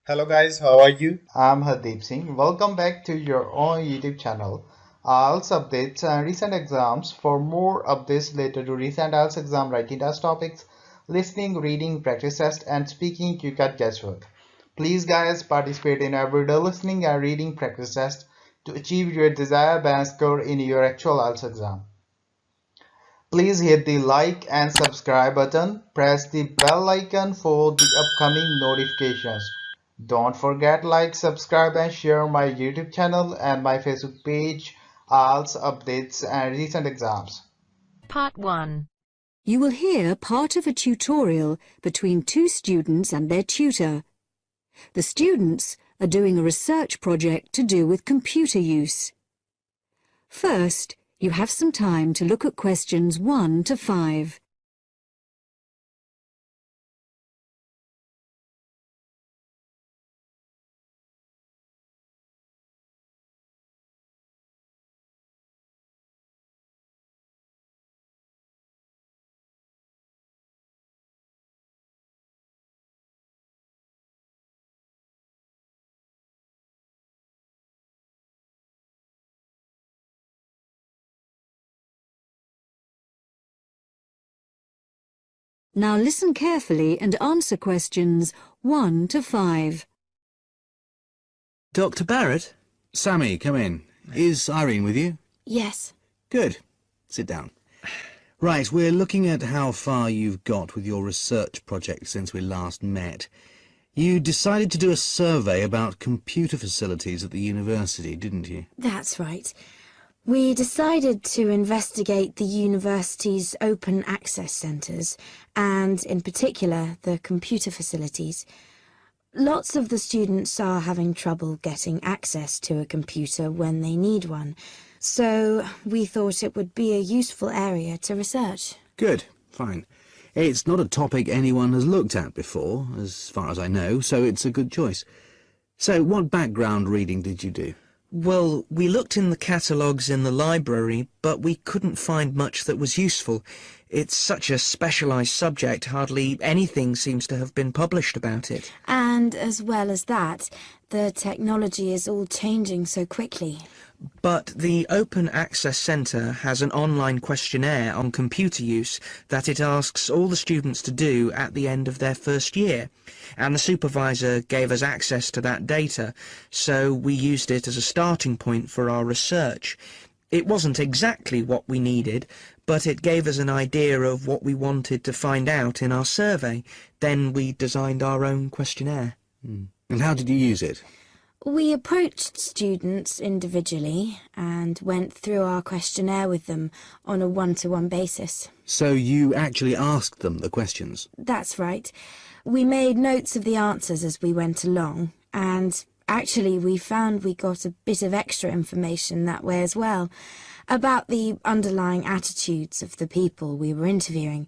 Hello guys, how are you? I'm Hardeep Singh. Welcome back to your own YouTube channel. IELTS updates and recent exams. For more updates related to recent IELTS exam writing test topics, listening, reading, practice test, and speaking, you got guesswork. Please, guys, participate in everyday listening and reading practice test to achieve your desired band score in your actual IELTS exam. Please hit the like and subscribe button. Press the bell icon for the upcoming notifications. Don't forget like, subscribe and share my YouTube channel and my Facebook page, IELTS updates and recent exams. Part 1. You will hear part of a tutorial between two students and their tutor. The students are doing a research project to do with computer use. First, you have some time to look at questions 1 to 5. Now listen carefully and answer questions 1 to 5. Dr. Barrett? Sammy, come in. Is Irene with you? Yes. Good. Sit down. Right, we're looking at how far you've got with your research project since we last met. You decided to do a survey about computer facilities at the university, didn't you? That's right. We decided to investigate the university's open access centres and, in particular, the computer facilities. Lots of the students are having trouble getting access to a computer when they need one, so we thought it would be a useful area to research. Good. Fine. It's not a topic anyone has looked at before, as far as I know, so it's a good choice. So, what background reading did you do? Well, we looked in the catalogues in the library, but we couldn't find much that was useful. It's such a specialised subject, hardly anything seems to have been published about it. And as well as that, the technology is all changing so quickly. But the Open Access Centre has an online questionnaire on computer use that it asks all the students to do at the end of their first year, and the supervisor gave us access to that data, so we used it as a starting point for our research. It wasn't exactly what we needed, but it gave us an idea of what we wanted to find out in our survey. Then we designed our own questionnaire. And how did you use it? We approached students individually and went through our questionnaire with them on a one-to-one basis. So you actually asked them the questions? That's right. We made notes of the answers as we went along, and actually we found we got a bit of extra information that way as well, about the underlying attitudes of the people we were interviewing,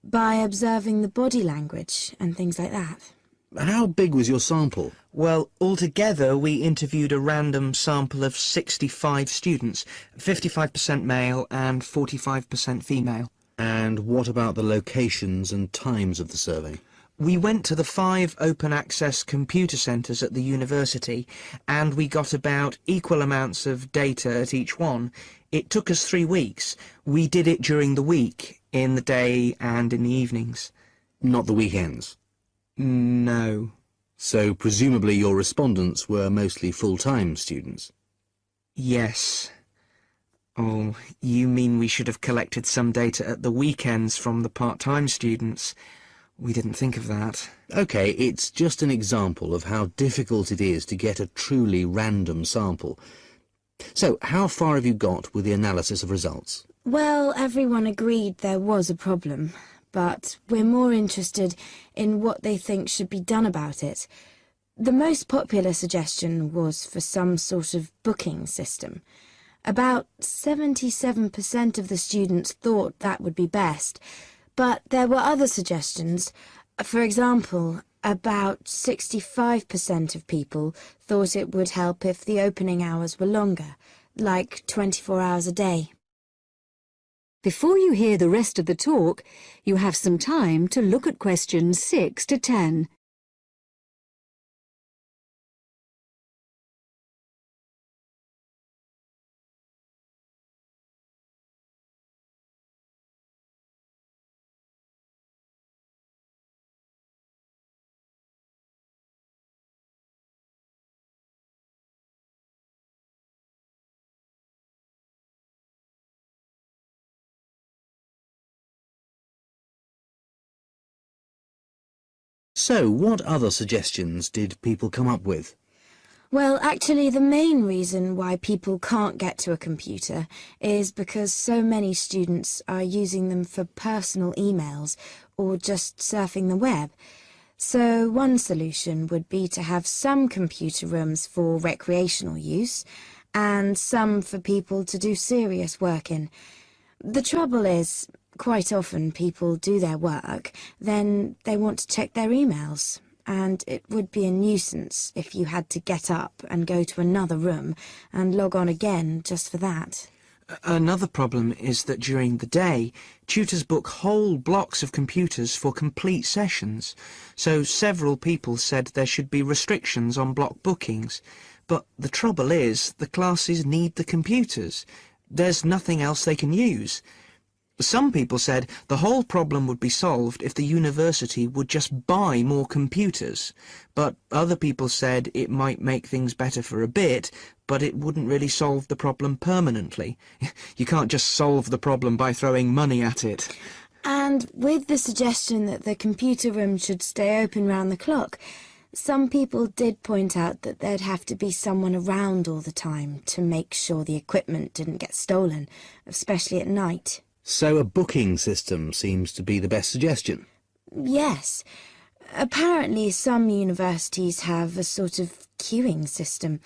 by observing the body language and things like that. How big was your sample? Well, altogether we interviewed a random sample of 65 students, 55% male and 45% female. And what about the locations and times of the survey? We went to the 5 open access computer centres at the university, and we got about equal amounts of data at each one. It took us 3 weeks. We did it during the week, in the day and in the evenings. Not the weekends? No. So presumably your respondents were mostly full-time students? Yes. Oh, you mean we should have collected some data at the weekends from the part-time students? We didn't think of that. OK, it's just an example of how difficult it is to get a truly random sample. So, how far have you got with the analysis of results? Well, everyone agreed there was a problem, but we're more interested in what they think should be done about it. The most popular suggestion was for some sort of booking system. About 77% of the students thought that would be best, but there were other suggestions. For example, about 65% of people thought it would help if the opening hours were longer, like 24 hours a day. Before you hear the rest of the talk, you have some time to look at questions 6 to 10. So, what other suggestions did people come up with? Well, actually, the main reason why people can't get to a computer is because so many students are using them for personal emails or just surfing the web. So one solution would be to have some computer rooms for recreational use and some for people to do serious work in. The trouble is, quite often people do their work, then they want to check their emails. And it would be a nuisance if you had to get up and go to another room and log on again just for that. Another problem is that during the day, tutors book whole blocks of computers for complete sessions, so several people said there should be restrictions on block bookings. But the trouble is, the classes need the computers. There's nothing else they can use. Some people said the whole problem would be solved if the university would just buy more computers, but other people said it might make things better for a bit, but it wouldn't really solve the problem permanently. You can't just solve the problem by throwing money at it. And with the suggestion that the computer room should stay open round the clock, some people did point out that there'd have to be someone around all the time to make sure the equipment didn't get stolen, especially at night. So a booking system seems to be the best suggestion. Yes. Apparently some universities have a sort of queuing system.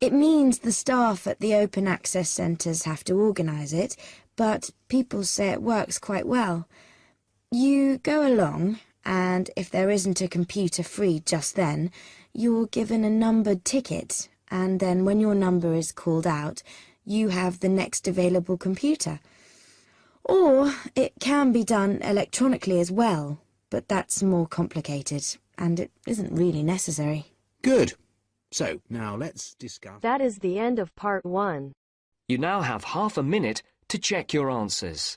It means the staff at the open access centres have to organise it, but people say it works quite well. You go along, and if there isn't a computer free just then, you're given a numbered ticket, and then when your number is called out, you have the next available computer. Or it can be done electronically as well, but that's more complicated, and it isn't really necessary. Good. So, now let's discuss... That is the end of part 1. You now have half a minute to check your answers.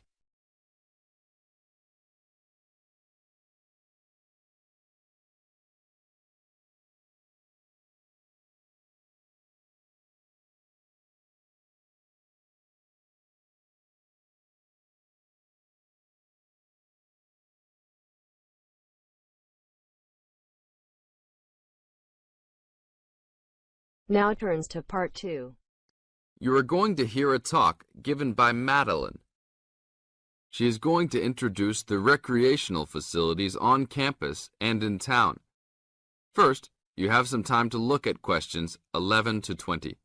Now turns to part 2. You are going to hear a talk given by Madeline. She is going to introduce the recreational facilities on campus and in town. First, you have some time to look at questions 11 to 20.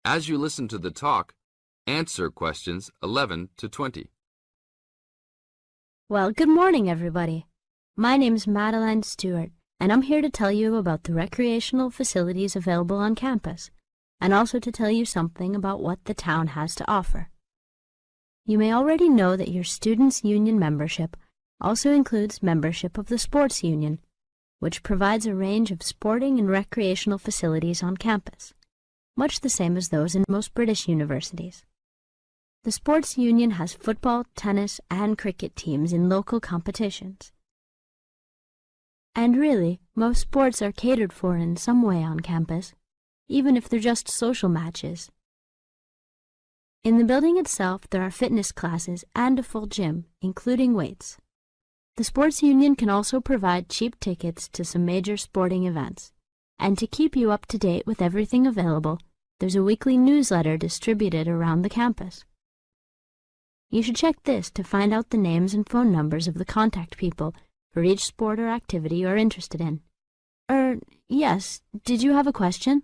As you listen to the talk, answer questions 11 to 20. Well, good morning, everybody. My name's Madeline Stewart, and I'm here to tell you about the recreational facilities available on campus, and also to tell you something about what the town has to offer. You may already know that your Students' Union membership also includes membership of the Sports Union, which provides a range of sporting and recreational facilities on campus, much the same as those in most British universities. The Sports Union has football, tennis, and cricket teams in local competitions. And really, most sports are catered for in some way on campus, even if they're just social matches. In the building itself, there are fitness classes and a full gym, including weights. The Sports Union can also provide cheap tickets to some major sporting events. And to keep you up to date with everything available, there's a weekly newsletter distributed around the campus. You should check this to find out the names and phone numbers of the contact people for each sport or activity you're interested in. Yes, did you have a question?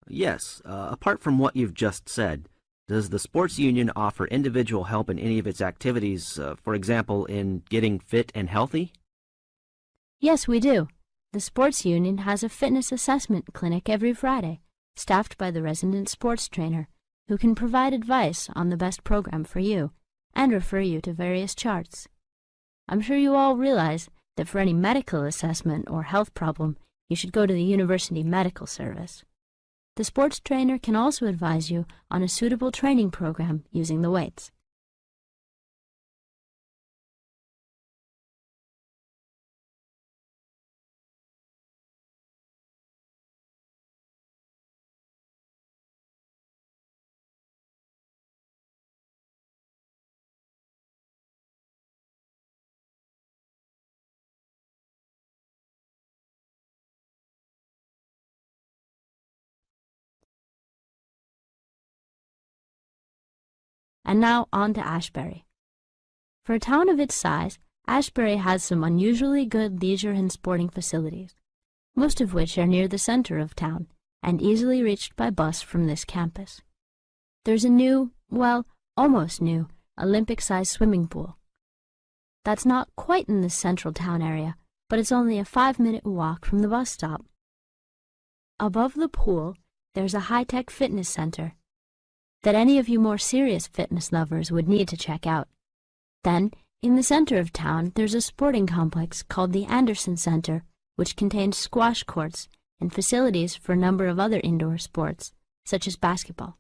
Yes, apart from what you've just said, does the Sports Union offer individual help in any of its activities, for example, in getting fit and healthy? Yes, we do. The Sports Union has a fitness assessment clinic every Friday, staffed by the resident sports trainer, who can provide advice on the best program for you and refer you to various charts. I'm sure you all realize that for any medical assessment or health problem, you should go to the University Medical Service. The sports trainer can also advise you on a suitable training program using the weights. And now on to Ashbury. For a town of its size, Ashbury has some unusually good leisure and sporting facilities, most of which are near the center of town and easily reached by bus from this campus. There's a new, well, almost new, Olympic-sized swimming pool. That's not quite in the central town area, but it's only a 5-minute walk from the bus stop. Above the pool, there's a high-tech fitness center that any of you more serious fitness lovers would need to check out. Then, in the center of town, there's a sporting complex called the Anderson Center, which contains squash courts and facilities for a number of other indoor sports, such as basketball.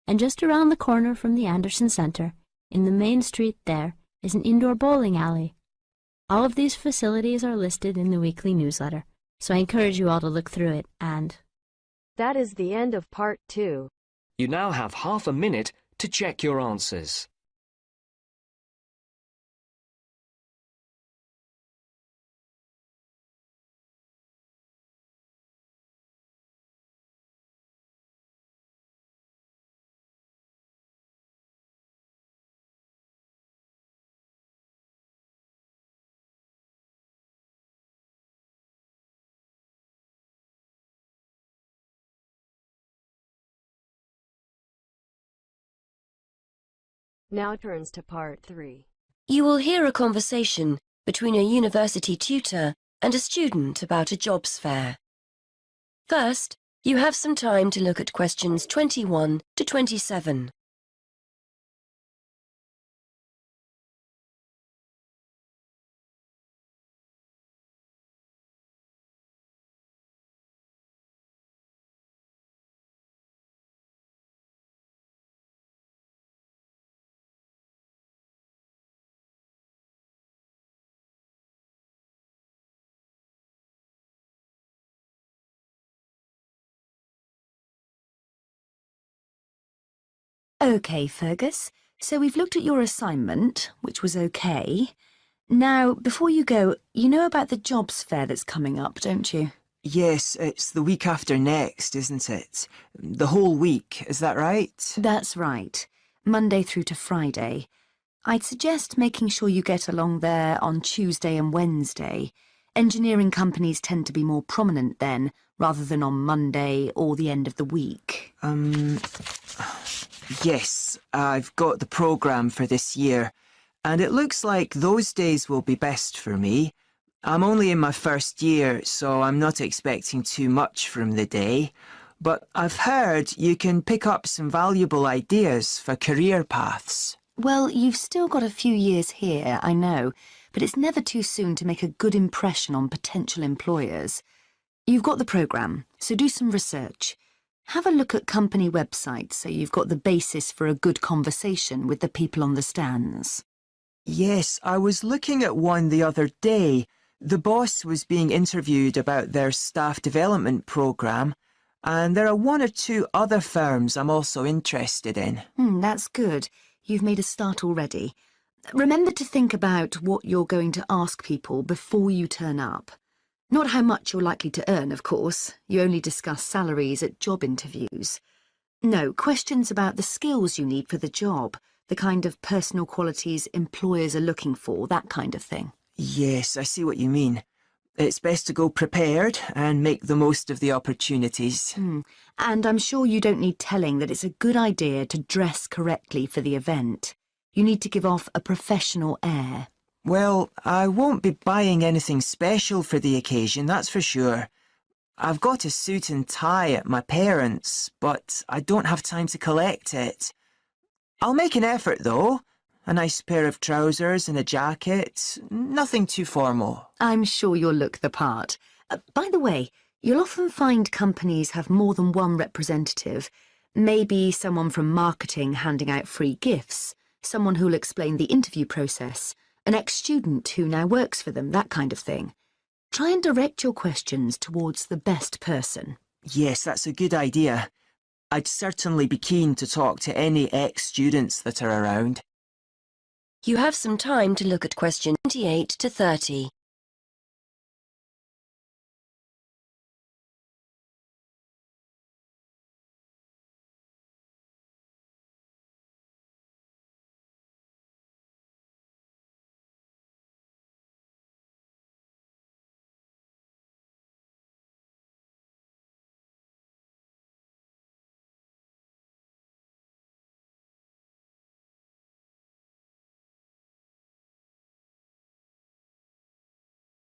And just around the corner from the Anderson Center, in the main street there, is an indoor bowling alley. All of these facilities are listed in the weekly newsletter, so I encourage you all to look through it and... That is the end of part 2. You now have half a minute to check your answers. Now turns to part 3. You will hear a conversation between a university tutor and a student about a jobs fair. First, you have some time to look at questions 21 to 27. OK, Fergus, so we've looked at your assignment, which was OK. Now, before you go, you know about the jobs fair that's coming up, don't you? Yes, it's the week after next, isn't it? The whole week, is that right? That's right. Monday through to Friday. I'd suggest making sure you get along there on Tuesday and Wednesday. Engineering companies tend to be more prominent then, rather than on Monday or the end of the week. Yes, I've got the programme for this year, and it looks like those days will be best for me. I'm only in my first year, so I'm not expecting too much from the day. But I've heard you can pick up some valuable ideas for career paths. Well, you've still got a few years here, I know, but it's never too soon to make a good impression on potential employers. You've got the programme, so do some research. Have a look at company websites so you've got the basis for a good conversation with the people on the stands. Yes, I was looking at one the other day. The boss was being interviewed about their staff development programme, and there are 1 or 2 other firms I'm also interested in. That's good. You've made a start already. Remember to think about what you're going to ask people before you turn up. Not how much you're likely to earn, of course. You only discuss salaries at job interviews. No, questions about the skills you need for the job, the kind of personal qualities employers are looking for, that kind of thing. Yes, I see what you mean. It's best to go prepared and make the most of the opportunities. And I'm sure you don't need telling that it's a good idea to dress correctly for the event. You need to give off a professional air. Well, I won't be buying anything special for the occasion, that's for sure. I've got a suit and tie at my parents', but I don't have time to collect it. I'll make an effort, though. A nice pair of trousers and a jacket. Nothing too formal. I'm sure you'll look the part. By the way, you'll often find companies have more than one representative. Maybe someone from marketing handing out free gifts, someone who'll explain the interview process, an ex-student who now works for them, that kind of thing. Try and direct your questions towards the best person. Yes, that's a good idea. I'd certainly be keen to talk to any ex-students that are around. You have some time to look at questions 28 to 30.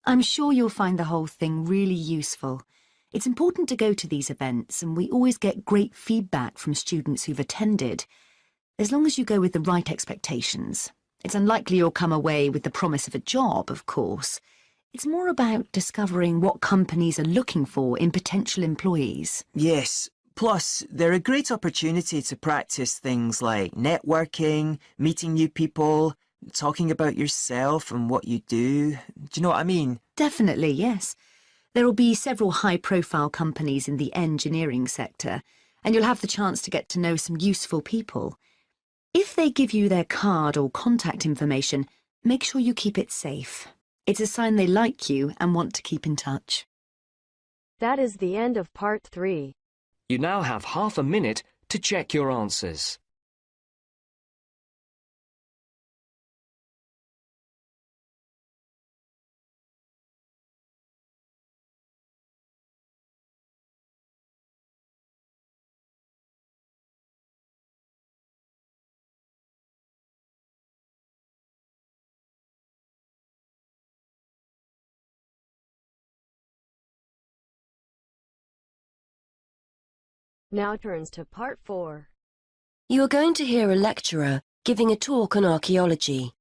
I'm sure you'll find the whole thing really useful. It's important to go to these events, and we always get great feedback from students who've attended. As long as you go with the right expectations. It's unlikely you'll come away with the promise of a job, of course. It's more about discovering what companies are looking for in potential employees. Yes. Plus, they're a great opportunity to practice things like networking, meeting new people, talking about yourself and what you do. Do you know what I mean? Definitely, yes. There will be several high-profile companies in the engineering sector, and you'll have the chance to get to know some useful people. If they give you their card or contact information, make sure you keep it safe. It's a sign they like you and want to keep in touch. That is the end of part 3. You now have half a minute to check your answers. Now turns to part 4. You are going to hear a lecturer giving a talk on archaeology.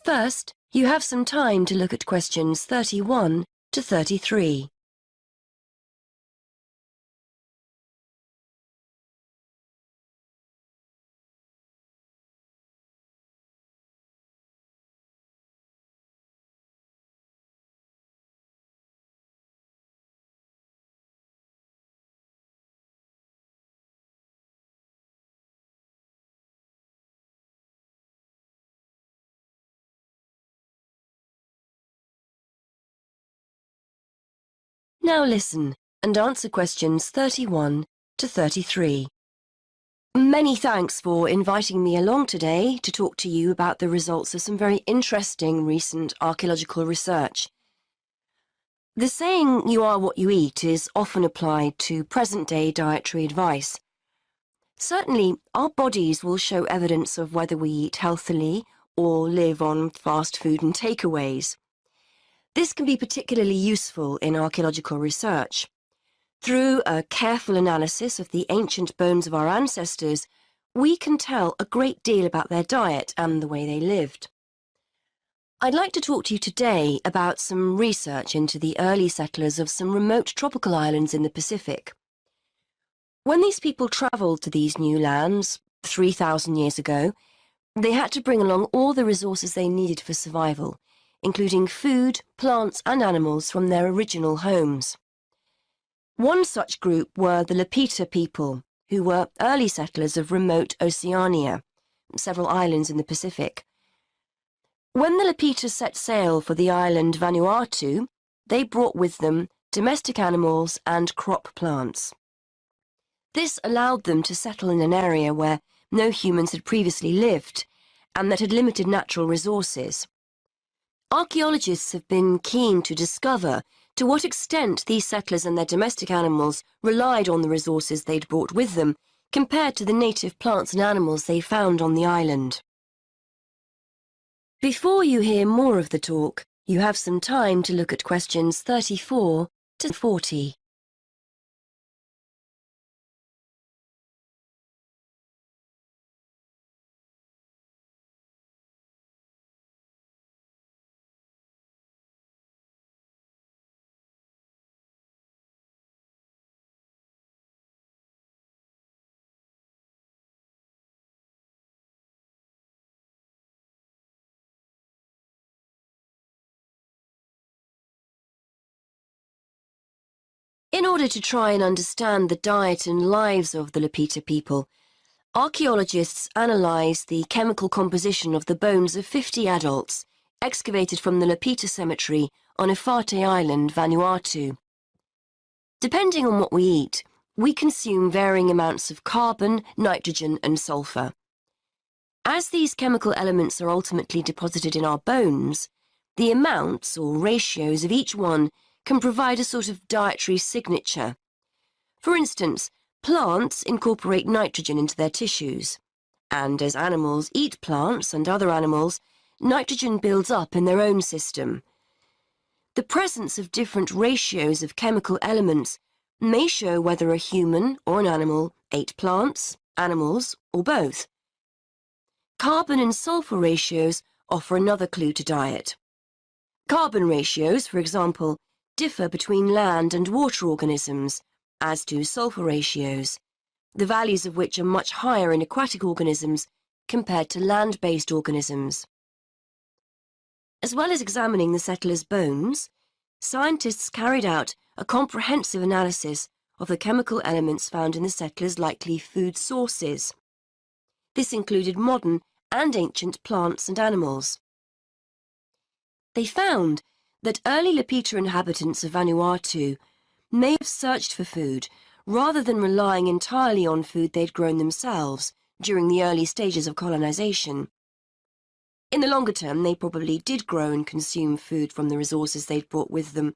First, you have some time to look at questions 31 to 33. Now listen and answer questions 31 to 33. Many thanks for inviting me along today to talk to you about the results of some very interesting recent archaeological research. The saying, "you are what you eat," is often applied to present-day dietary advice. Certainly, our bodies will show evidence of whether we eat healthily or live on fast food and takeaways. This can be particularly useful in archaeological research. Through a careful analysis of the ancient bones of our ancestors, we can tell a great deal about their diet and the way they lived. I'd like to talk to you today about some research into the early settlers of some remote tropical islands in the Pacific. When these people travelled to these new lands 3,000 years ago, they had to bring along all the resources they needed for survival, including food, plants and animals from their original homes. One such group were the Lapita people, who were early settlers of remote Oceania, several islands in the Pacific. When the Lapita set sail for the island Vanuatu, they brought with them domestic animals and crop plants. This allowed them to settle in an area where no humans had previously lived and that had limited natural resources. Archaeologists have been keen to discover to what extent these settlers and their domestic animals relied on the resources they'd brought with them compared to the native plants and animals they found on the island. Before you hear more of the talk, you have some time to look at questions 34 to 40. order to try and understand the diet and lives of the Lapita people, archaeologists analysed the chemical composition of the bones of 50 adults excavated from the Lapita cemetery on Efate Island, Vanuatu. Depending on what we eat, we consume varying amounts of carbon, nitrogen and sulfur. As these chemical elements are ultimately deposited in our bones, the amounts or ratios of each one can provide a sort of dietary signature. For instance, plants incorporate nitrogen into their tissues, and as animals eat plants and other animals, nitrogen builds up in their own system. The presence of different ratios of chemical elements may show whether a human or an animal ate plants, animals, or both. Carbon and sulfur ratios offer another clue to diet. Carbon ratios, for example, differ between land and water organisms, as do sulfur ratios, the values of which are much higher in aquatic organisms compared to land-based organisms. As well as examining the settlers' bones, scientists carried out a comprehensive analysis of the chemical elements found in the settlers' likely food sources. This included modern and ancient plants and animals. They found that early Lapita inhabitants of Vanuatu may have searched for food rather than relying entirely on food they'd grown themselves during the early stages of colonization. In the longer term, they probably did grow and consume food from the resources they'd brought with them,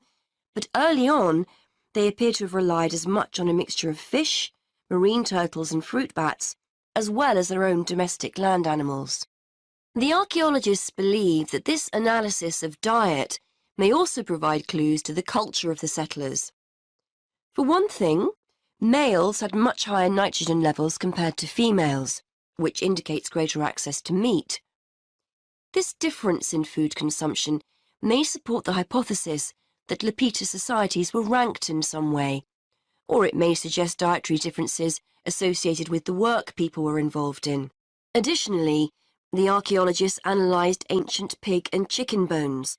but early on, they appear to have relied as much on a mixture of fish, marine turtles and fruit bats, as well as their own domestic land animals. The archaeologists believe that this analysis of diet may also provide clues to the culture of the settlers. For one thing, males had much higher nitrogen levels compared to females, which indicates greater access to meat. This difference in food consumption may support the hypothesis that Lapita societies were ranked in some way, or it may suggest dietary differences associated with the work people were involved in. Additionally, the archaeologists analysed ancient pig and chicken bones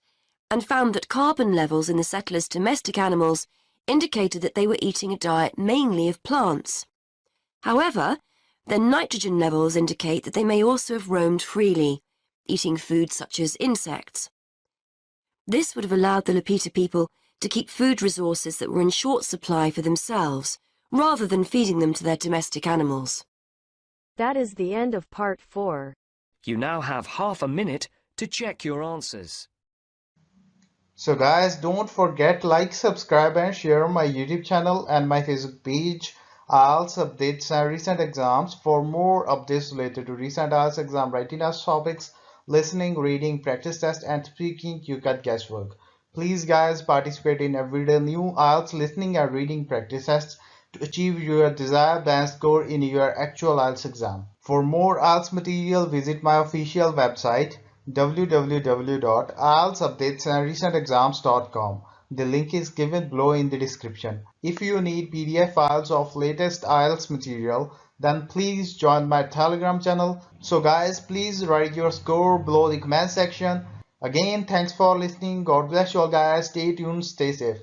and found that carbon levels in the settlers' domestic animals indicated that they were eating a diet mainly of plants. However, their nitrogen levels indicate that they may also have roamed freely, eating food such as insects. This would have allowed the Lapita people to keep food resources that were in short supply for themselves, rather than feeding them to their domestic animals. That is the end of part 4. You now have half a minute to check your answers. So guys, don't forget like, subscribe and share my YouTube channel and my Facebook page, IELTS updates and recent exams. For more updates related to recent IELTS exam writing test topics, listening, reading, practice test and speaking, you got guesswork. Please guys, participate in everyday new IELTS listening and reading practice tests to achieve your desired band score in your actual IELTS exam. For more IELTS material, visit my official website www.ieltsupdatesandrecentexams.com. The link is given below in the description. If you need PDF files of latest IELTS material, then please join my Telegram channel. So guys, please write your score below the comment section. Again, thanks for listening. God bless you all guys. Stay tuned, stay safe.